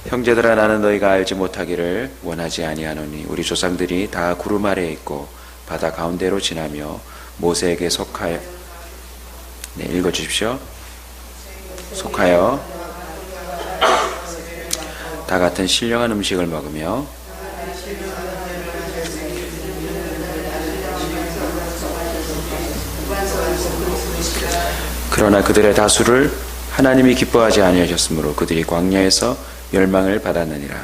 형제들아, 나는 너희가 알지 못하기를 원하지 아니하노니 우리 조상들이 다 구름 아래에 있고 바다 가운데로 지나며 모세에게 속하여, 읽어주십시오. 속하여 다 같은 신령한 음식을 먹으며 그러나 그들의 다수를 하나님이 기뻐하지 아니하셨으므로 그들이 광야에서 멸망을 받았느니라.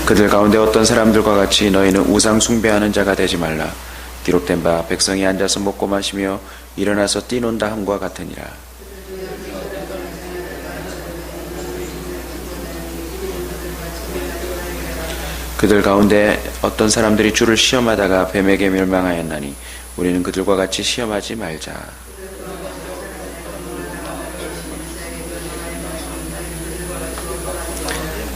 그들 가운데 어떤 사람들과 같이 너희는 우상 숭배하는 자가 되지 말라. 기록된 바 백성이 앉아서 먹고 마시며 일어나서 뛰논다 함과 같으니라. 그들 가운데 어떤 사람들이 주를 시험하다가 뱀에게 멸망하였나니 우리는 그들과 같이 시험하지 말자.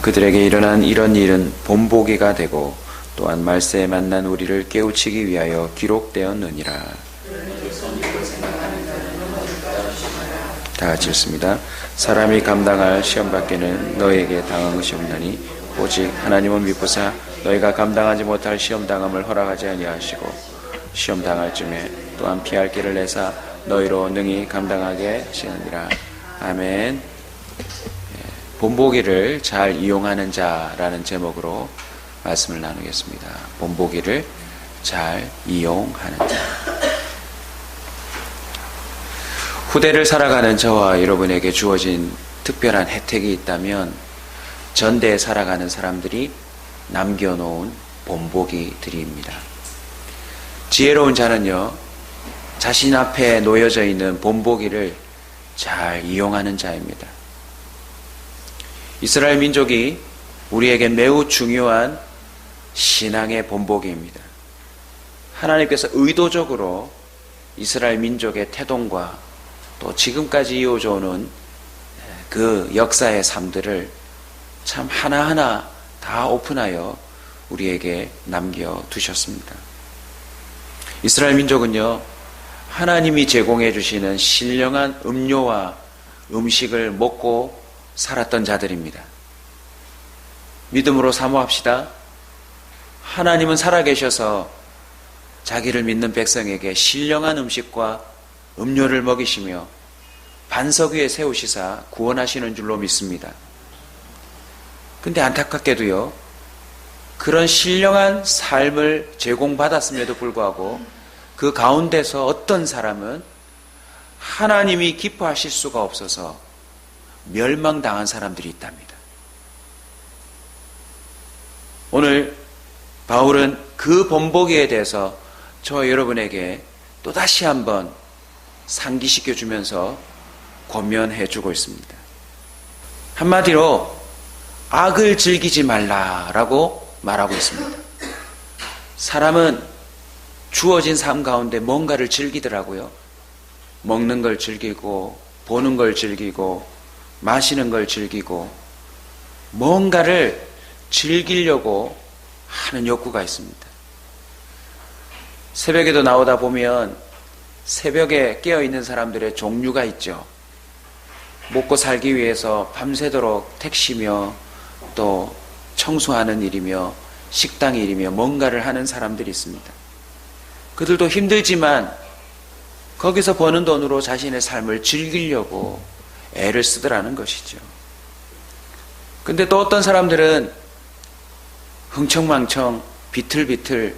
그들에게 일어난 이런 일은 본보기가 되고 또한 말세에 만난 우리를 깨우치기 위하여 기록되었느니라. 다 같이 읽습니다. 사람이 감당할 시험 밖에는 너에게 당한 것이 없나니 오직 하나님은 미쁘사 너희가 감당하지 못할 시험 당함을 허락하지 아니하시고 시험 당할 쯤에 또한 피할 길을 내사 너희로 능히 감당하게 하시느니라. 아멘. 본보기를 잘 이용하는 자라는 제목으로 말씀을 나누겠습니다. 본보기를 잘 이용하는 자. 후대를 살아가는 저와 여러분에게 주어진 특별한 혜택이 있다면 전대에 살아가는 사람들이 남겨놓은 본보기들입니다. 지혜로운 자는요, 자신 앞에 놓여져 있는 본보기를 잘 이용하는 자입니다. 이스라엘 민족이 우리에게 매우 중요한 신앙의 본보기입니다. 하나님께서 의도적으로 이스라엘 민족의 태동과 또 지금까지 이어져 오는 그 역사의 삶들을 참 하나하나 다 오픈하여 우리에게 남겨두셨습니다. 이스라엘 민족은요, 하나님이 제공해 주시는 신령한 음료와 음식을 먹고 살았던 자들입니다. 믿음으로 사모합시다. 하나님은 살아계셔서 자기를 믿는 백성에게 신령한 음식과 음료를 먹이시며 반석 위에 세우시사 구원하시는 줄로 믿습니다. 근데 안타깝게도요, 그런 신령한 삶을 제공받았음에도 불구하고 그 가운데서 어떤 사람은 하나님이 기뻐하실 수가 없어서 멸망당한 사람들이 있답니다. 오늘 바울은 그 본보기에 대해서 저와 여러분에게 또다시 한번 상기시켜 주면서 권면해 주고 있습니다. 한마디로 악을 즐기지 말라라고 말하고 있습니다. 사람은 주어진 삶 가운데 뭔가를 즐기더라고요. 먹는 걸 즐기고 보는 걸 즐기고 마시는 걸 즐기고 뭔가를 즐기려고 하는 욕구가 있습니다. 새벽에도 나오다 보면 새벽에 깨어있는 사람들의 종류가 있죠. 먹고 살기 위해서 밤새도록 택시며 또 청소하는 일이며 식당 일이며 뭔가를 하는 사람들이 있습니다. 그들도 힘들지만 거기서 버는 돈으로 자신의 삶을 즐기려고 애를 쓰더라는 것이죠. 근데 또 어떤 사람들은 흥청망청 비틀비틀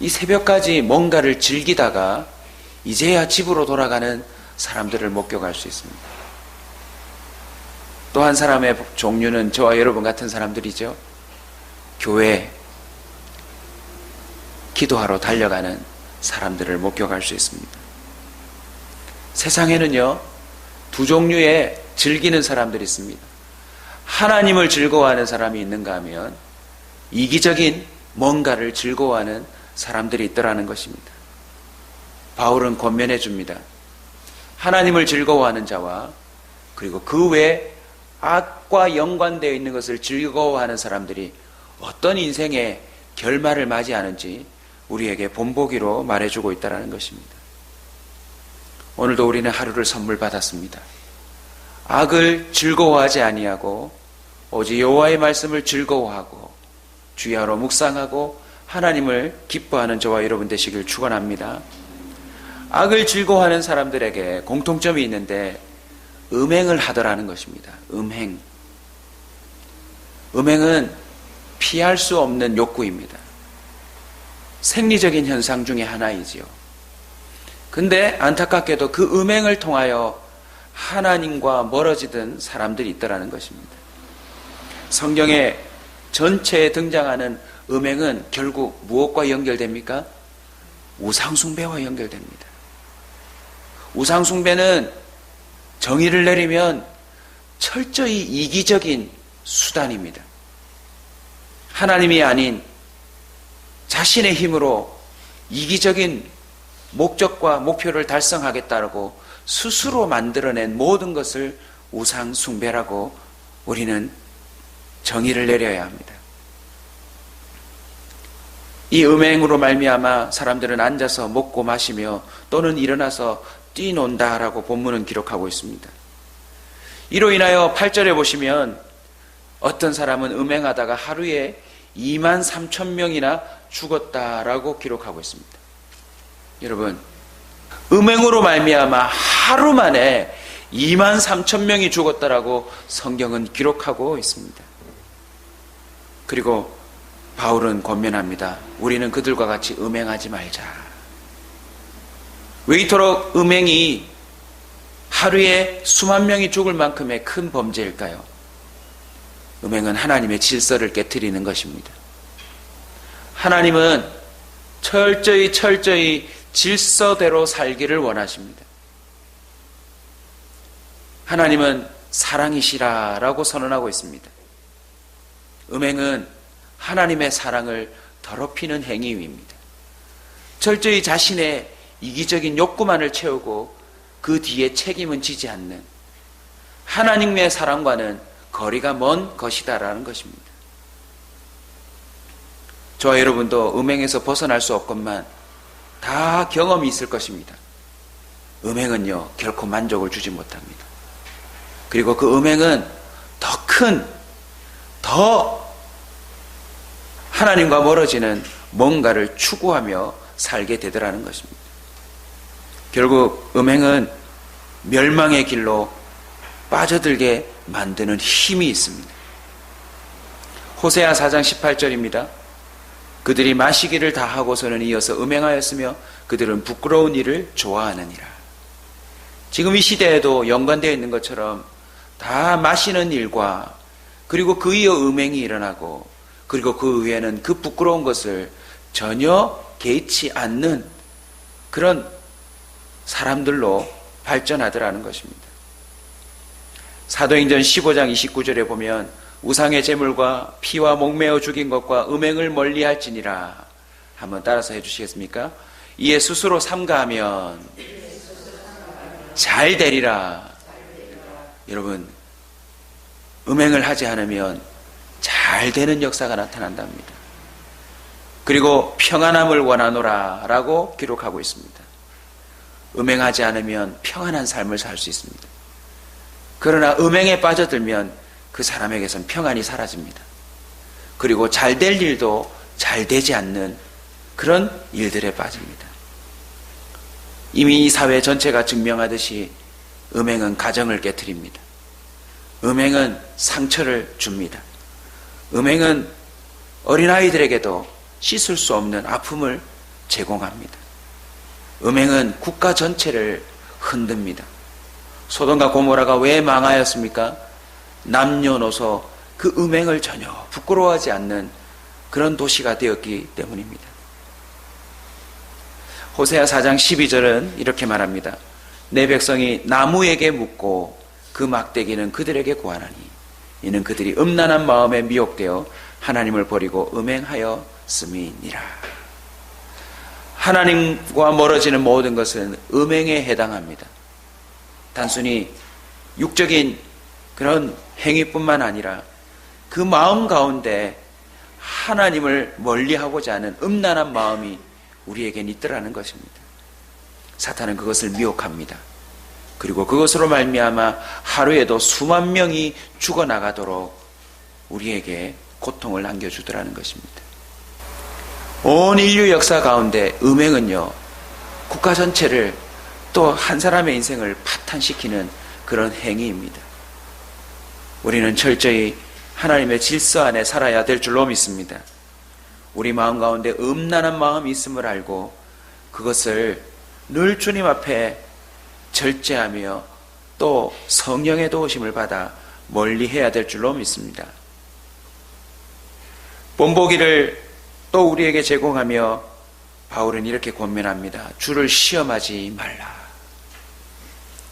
이 새벽까지 뭔가를 즐기다가 이제야 집으로 돌아가는 사람들을 목격할 수 있습니다. 또 한 사람의 종류는 저와 여러분 같은 사람들이죠. 교회 기도하러 달려가는 사람들을 목격할 수 있습니다. 세상에는요, 두 종류의 즐기는 사람들이 있습니다. 하나님을 즐거워하는 사람이 있는가 하면 이기적인 뭔가를 즐거워하는 사람들이 있더라는 것입니다. 바울은 권면해 줍니다. 하나님을 즐거워하는 자와 그리고 그 외에 악과 연관되어 있는 것을 즐거워하는 사람들이 어떤 인생의 결말을 맞이하는지 우리에게 본보기로 말해주고 있다는 것입니다. 오늘도 우리는 하루를 선물 받았습니다. 악을 즐거워하지 아니하고 오직 여호와의 말씀을 즐거워하고 주야로 묵상하고 하나님을 기뻐하는 저와 여러분 되시길 축원합니다. 악을 즐거워하는 사람들에게 공통점이 있는데 음행을 하더라는 것입니다. 음행은 피할 수 없는 욕구입니다. 생리적인 현상 중에 하나이지요. 근데 안타깝게도 그 음행을 통하여 하나님과 멀어지던 사람들이 있더라는 것입니다. 성경에 전체에 등장하는 음행은 결국 무엇과 연결됩니까? 우상숭배와 연결됩니다. 우상숭배는 정의를 내리면 철저히 이기적인 수단입니다. 하나님이 아닌 자신의 힘으로 이기적인 목적과 목표를 달성하겠다고 스스로 만들어낸 모든 것을 우상숭배라고 우리는 정의를 내려야 합니다. 이 음행으로 말미암아 사람들은 앉아서 먹고 마시며 또는 일어나서 뛰논다라고 본문은 기록하고 있습니다. 이로 인하여 8절에 보시면 어떤 사람은 음행하다가 하루에 23,000명이나 죽었다라고 기록하고 있습니다. 여러분, 음행으로 말미암아 하루 만에 23,000명이 죽었다라고 성경은 기록하고 있습니다. 그리고 바울은 권면합니다. 우리는 그들과 같이 음행하지 말자. 왜 이토록 음행이 하루에 수만 명이 죽을 만큼의 큰 범죄일까요? 음행은 하나님의 질서를 깨트리는 것입니다. 하나님은 철저히 질서대로 살기를 원하십니다. 하나님은 사랑이시라라고 선언하고 있습니다. 음행은 하나님의 사랑을 더럽히는 행위입니다. 철저히 자신의 이기적인 욕구만을 채우고 그 뒤에 책임은 지지 않는 하나님의 사랑과는 거리가 먼 것이다라는 것입니다. 저와 여러분도 음행에서 벗어날 수 없건만 다 경험이 있을 것입니다. 음행은요, 결코 만족을 주지 못합니다. 그리고 그 음행은 더 하나님과 멀어지는 뭔가를 추구하며 살게 되더라는 것입니다. 결국 음행은 멸망의 길로 빠져들게 만드는 힘이 있습니다. 호세아 4장 18절입니다. 그들이 마시기를 다 하고서는 이어서 음행하였으며 그들은 부끄러운 일을 좋아하느니라. 지금 이 시대에도 연관되어 있는 것처럼 다 마시는 일과 그리고 그 이어 음행이 일어나고 그리고 그 위에는 그 부끄러운 것을 전혀 개의치 않는 그런 사람들로 발전하더라는 것입니다. 사도행전 15장 29절에 보면 우상의 제물과 피와 목매어 죽인 것과 음행을 멀리할지니라. 한번 따라서 해주시겠습니까? 이에 스스로 삼가하면 잘 되리라. 여러분, 음행을 하지 않으면 잘 되는 역사가 나타난답니다. 그리고 평안함을 원하노라 라고 기록하고 있습니다. 음행하지 않으면 평안한 삶을 살 수 있습니다. 그러나 음행에 빠져들면 그 사람에게선 평안이 사라집니다. 그리고 잘 될 일도 잘 되지 않는 그런 일들에 빠집니다. 이미 이 사회 전체가 증명하듯이 음행은 가정을 깨트립니다. 음행은 상처를 줍니다. 음행은 어린아이들에게도 씻을 수 없는 아픔을 제공합니다. 음행은 국가 전체를 흔듭니다. 소돔과 고모라가 왜 망하였습니까? 남녀노소 그 음행을 전혀 부끄러워하지 않는 그런 도시가 되었기 때문입니다. 호세아 4장 12절은 이렇게 말합니다. 내 백성이 나무에게 묻고 그 막대기는 그들에게 구하나니 이는 그들이 음란한 마음에 미혹되어 하나님을 버리고 음행하였음이니라. 하나님과 멀어지는 모든 것은 음행에 해당합니다. 단순히 육적인 그런 행위뿐만 아니라 그 마음 가운데 하나님을 멀리하고자 하는 음란한 마음이 우리에겐 있더라는 것입니다. 사탄은 그것을 미혹합니다. 그리고 그것으로 말미암아 하루에도 수만 명이 죽어나가도록 우리에게 고통을 안겨주더라는 것입니다. 온 인류 역사 가운데 음행은요, 국가 전체를 또 한 사람의 인생을 파탄시키는 그런 행위입니다. 우리는 철저히 하나님의 질서 안에 살아야 될 줄로 믿습니다. 우리 마음 가운데 음란한 마음이 있음을 알고 그것을 늘 주님 앞에 절제하며 또 성령의 도우심을 받아 멀리해야 될 줄로 믿습니다. 본보기를 또 우리에게 제공하며 바울은 이렇게 권면합니다. 주를 시험하지 말라.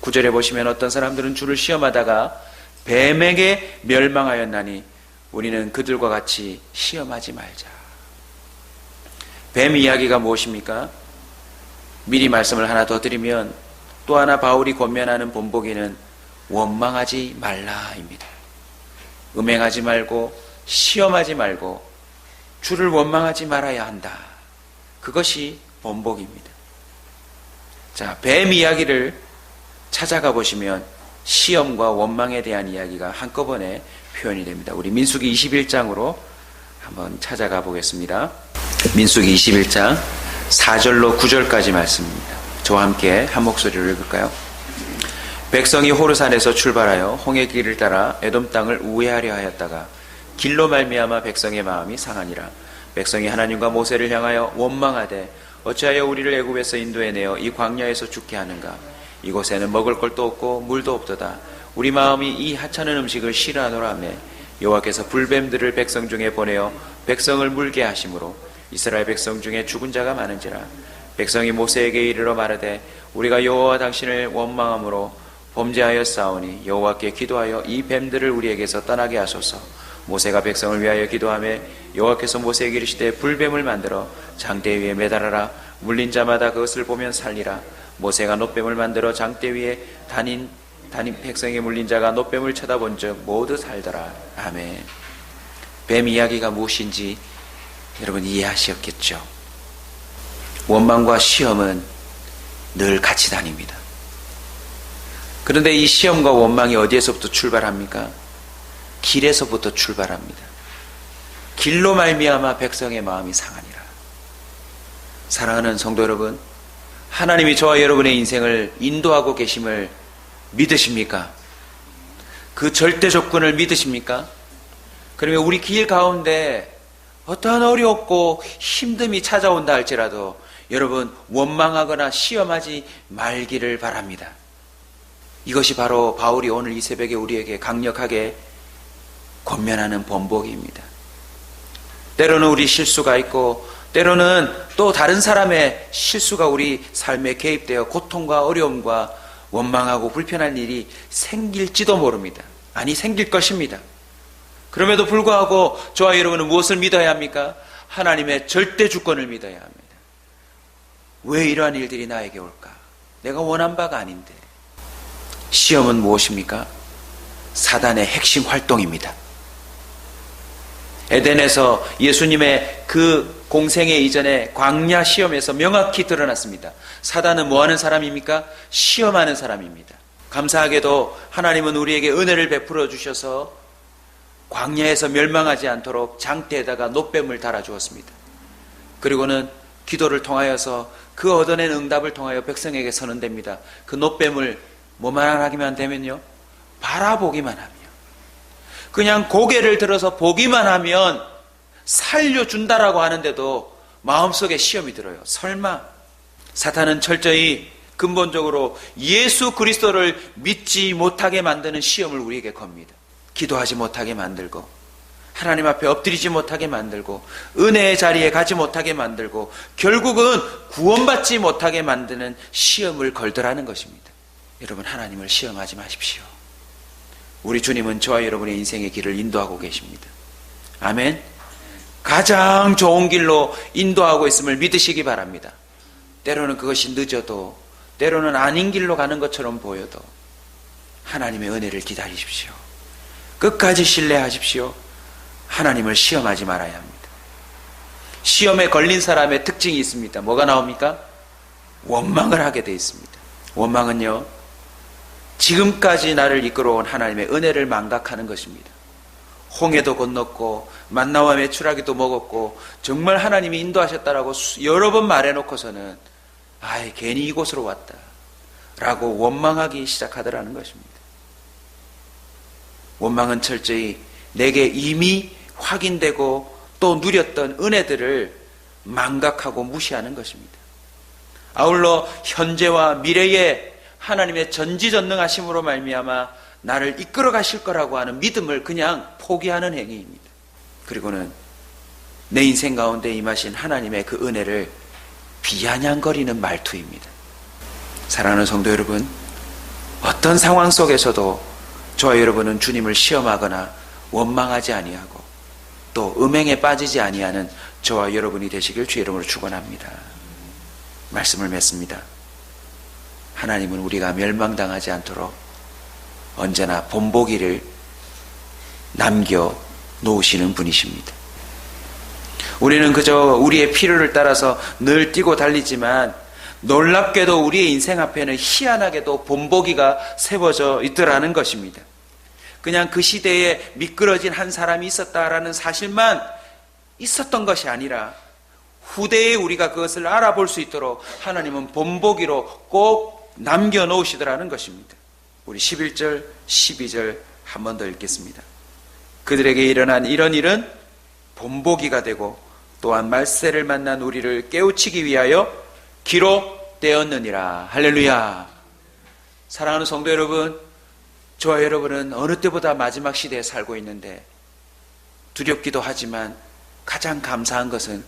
9절에 보시면 어떤 사람들은 주를 시험하다가 뱀에게 멸망하였나니 우리는 그들과 같이 시험하지 말자. 뱀 이야기가 무엇입니까? 미리 말씀을 하나 더 드리면 또 하나 바울이 권면하는 본보기는 원망하지 말라입니다. 음행하지 말고 시험하지 말고 주를 원망하지 말아야 한다. 그것이 본보기입니다. 자, 뱀 이야기를 찾아가 보시면 시험과 원망에 대한 이야기가 한꺼번에 표현이 됩니다. 우리 민수기 21장으로 한번 찾아가 보겠습니다. 민수기 21장 4절로 9절까지 말씀입니다. 저와 함께 한 목소리로 읽을까요? 백성이 호르산에서 출발하여 홍해 길을 따라 에돔 땅을 우회하려 하였다가 길로 말미암아 백성의 마음이 상하니라. 백성이 하나님과 모세를 향하여 원망하되 어찌하여 우리를 애굽에서 인도해내어 이 광야에서 죽게 하는가? 이곳에는 먹을 것도 없고 물도 없도다. 우리 마음이 이 하찮은 음식을 싫어하노라며 여호와께서 불뱀들을 백성 중에 보내어 백성을 물게 하심으로 이스라엘 백성 중에 죽은 자가 많은지라. 백성이 모세에게 이르러 말하되 우리가 여호와 당신을 원망함으로 범죄하였사오니 여호와께 기도하여 이 뱀들을 우리에게서 떠나게 하소서. 모세가 백성을 위하여 기도하며 여호와께서 모세에게 이르시되 불뱀을 만들어 장대 위에 매달아라. 물린 자마다 그것을 보면 살리라. 모세가 놋뱀을 만들어 장대 위에 다닌 백성에 물린 자가 놋뱀을 쳐다본 즉 모두 살더라. 아멘. 뱀 이야기가 무엇인지 여러분 이해하셨겠죠? 원망과 시험은 늘 같이 다닙니다. 그런데 이 시험과 원망이 어디에서부터 출발합니까? 길에서부터 출발합니다. 길로 말미암아 백성의 마음이 상하니라. 사랑하는 성도 여러분, 하나님이 저와 여러분의 인생을 인도하고 계심을 믿으십니까? 그 절대 조건을 믿으십니까? 그러면 우리 길 가운데 어떠한 어렵고 힘듦이 찾아온다 할지라도 여러분 원망하거나 시험하지 말기를 바랍니다. 이것이 바로 바울이 오늘 이 새벽에 우리에게 강력하게 권면하는 본보기입니다. 때로는 우리 실수가 있고 때로는 또 다른 사람의 실수가 우리 삶에 개입되어 고통과 어려움과 원망하고 불편한 일이 생길지도 모릅니다. 아니 생길 것입니다. 그럼에도 불구하고 저와 여러분은 무엇을 믿어야 합니까? 하나님의 절대 주권을 믿어야 합니다. 왜 이러한 일들이 나에게 올까? 내가 원한 바가 아닌데. 시험은 무엇입니까? 사단의 핵심 활동입니다. 에덴에서 예수님의 그 공생애 이전에 광야 시험에서 명확히 드러났습니다. 사단은 뭐하는 사람입니까? 시험하는 사람입니다. 감사하게도 하나님은 우리에게 은혜를 베풀어 주셔서 광야에서 멸망하지 않도록 장대에다가 놋뱀을 달아주었습니다. 그리고는 기도를 통하여서 그 얻어낸 응답을 통하여 백성에게 선언됩니다. 그 놋뱀을 뭐만 하기만 되면요, 바라보기만 하면, 그냥 고개를 들어서 보기만 하면 살려준다라고 하는데도 마음속에 시험이 들어요. 설마. 사탄은 철저히 근본적으로 예수 그리스도를 믿지 못하게 만드는 시험을 우리에게 겁니다. 기도하지 못하게 만들고 하나님 앞에 엎드리지 못하게 만들고 은혜의 자리에 가지 못하게 만들고 결국은 구원받지 못하게 만드는 시험을 걸더라는 것입니다. 여러분, 하나님을 시험하지 마십시오. 우리 주님은 저와 여러분의 인생의 길을 인도하고 계십니다. 아멘. 가장 좋은 길로 인도하고 있음을 믿으시기 바랍니다. 때로는 그것이 늦어도, 때로는 아닌 길로 가는 것처럼 보여도 하나님의 은혜를 기다리십시오. 끝까지 신뢰하십시오. 하나님을 시험하지 말아야 합니다. 시험에 걸린 사람의 특징이 있습니다. 뭐가 나옵니까? 원망을 하게 돼 있습니다. 원망은요, 지금까지 나를 이끌어온 하나님의 은혜를 망각하는 것입니다. 홍해도 건넜고 만나와 메추라기도 먹었고 정말 하나님이 인도하셨다라고 여러 번 말해놓고서는 괜히 이곳으로 왔다 라고 원망하기 시작하더라는 것입니다. 원망은 철저히 내게 이미 확인되고 또 누렸던 은혜들을 망각하고 무시하는 것입니다. 아울러 현재와 미래의 하나님의 전지전능하심으로 말미암아 나를 이끌어 가실 거라고 하는 믿음을 그냥 포기하는 행위입니다. 그리고는 내 인생 가운데 임하신 하나님의 그 은혜를 비아냥거리는 말투입니다. 사랑하는 성도 여러분, 어떤 상황 속에서도 저와 여러분은 주님을 시험하거나 원망하지 아니하고 또 음행에 빠지지 아니하는 저와 여러분이 되시길 주의 이름으로 축원합니다. 말씀을 맺습니다. 하나님은 우리가 멸망당하지 않도록 언제나 본보기를 남겨 놓으시는 분이십니다. 우리는 그저 우리의 필요를 따라서 늘 뛰고 달리지만 놀랍게도 우리의 인생 앞에는 희한하게도 본보기가 세워져 있더라는 것입니다. 그냥 그 시대에 미끄러진 한 사람이 있었다라는 사실만 있었던 것이 아니라 후대에 우리가 그것을 알아볼 수 있도록 하나님은 본보기로 꼭 남겨놓으시더라는 것입니다. 우리 11절, 12절 한 번 더 읽겠습니다. 그들에게 일어난 이런 일은 본보기가 되고 또한 말세를 만난 우리를 깨우치기 위하여 기록되었느니라. 할렐루야. 사랑하는 성도 여러분, 저와 여러분은 어느 때보다 마지막 시대에 살고 있는데 두렵기도 하지만 가장 감사한 것은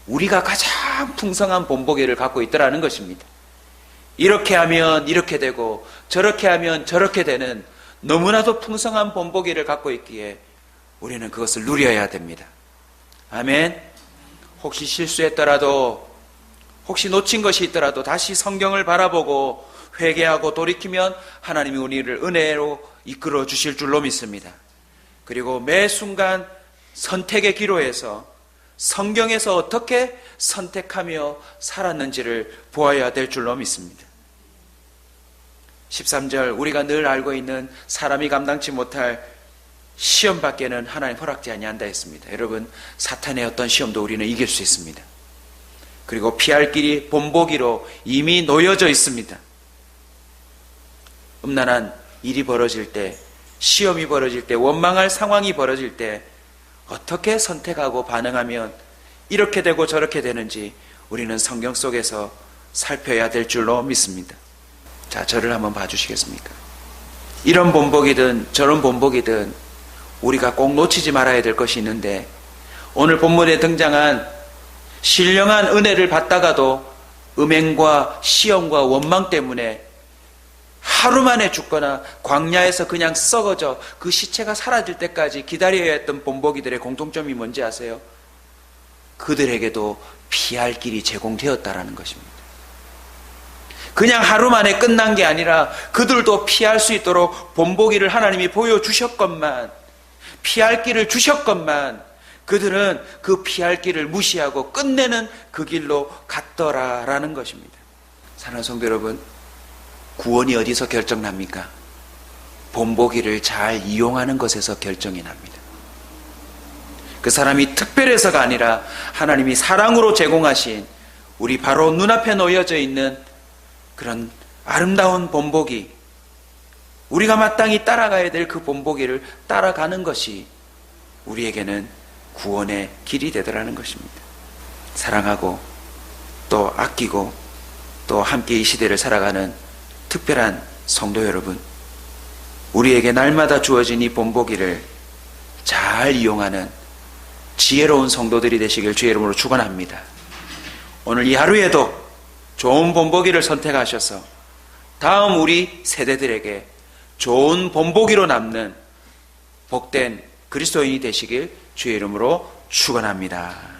우리가 가장 풍성한 본보기를 갖고 있더라는 것입니다. 이렇게 하면 이렇게 되고 저렇게 하면 저렇게 되는 너무나도 풍성한 본보기를 갖고 있기에 우리는 그것을 누려야 됩니다. 아멘. 혹시 실수했더라도, 혹시 놓친 것이 있더라도 다시 성경을 바라보고 회개하고 돌이키면 하나님이 우리를 은혜로 이끌어 주실 줄로 믿습니다. 그리고 매 순간 선택의 기로에서 성경에서 어떻게 선택하며 살았는지를 보아야 될 줄로 믿습니다. 13절, 우리가 늘 알고 있는 사람이 감당치 못할 시험밖에는 하나님 허락지 아니한다 했습니다. 여러분, 사탄의 어떤 시험도 우리는 이길 수 있습니다. 그리고 피할 길이 본보기로 이미 놓여져 있습니다. 음란한 일이 벌어질 때, 시험이 벌어질 때, 원망할 상황이 벌어질 때 어떻게 선택하고 반응하면 이렇게 되고 저렇게 되는지 우리는 성경 속에서 살펴야 될 줄로 믿습니다. 자, 저를 한번 봐주시겠습니까? 이런 본보기든 저런 본보기든 우리가 꼭 놓치지 말아야 될 것이 있는데, 오늘 본문에 등장한 신령한 은혜를 받다가도 음행과 시험과 원망 때문에 하루 만에 죽거나 광야에서 그냥 썩어져 그 시체가 사라질 때까지 기다려야 했던 본보기들의 공통점이 뭔지 아세요? 그들에게도 피할 길이 제공되었다라는 것입니다. 그냥 하루 만에 끝난 게 아니라 그들도 피할 수 있도록 본보기를 하나님이 보여주셨건만, 피할 길을 주셨건만 그들은 그 피할 길을 무시하고 끝내는 그 길로 갔더라라는 것입니다. 사랑하는 성도 여러분, 구원이 어디서 결정납니까? 본보기를 잘 이용하는 것에서 결정이 납니다. 그 사람이 특별해서가 아니라 하나님이 사랑으로 제공하신 우리 바로 눈앞에 놓여져 있는 그런 아름다운 본보기, 우리가 마땅히 따라가야 될 그 본보기를 따라가는 것이 우리에게는 구원의 길이 되더라는 것입니다. 사랑하고 또 아끼고 또 함께 이 시대를 살아가는 특별한 성도 여러분, 우리에게 날마다 주어진 이 본보기를 잘 이용하는 지혜로운 성도들이 되시길 주의 이름으로 축원합니다. 오늘 이 하루에도 좋은 본보기를 선택하셔서 다음 우리 세대들에게 좋은 본보기로 남는 복된 그리스도인이 되시길 주의 이름으로 축원합니다.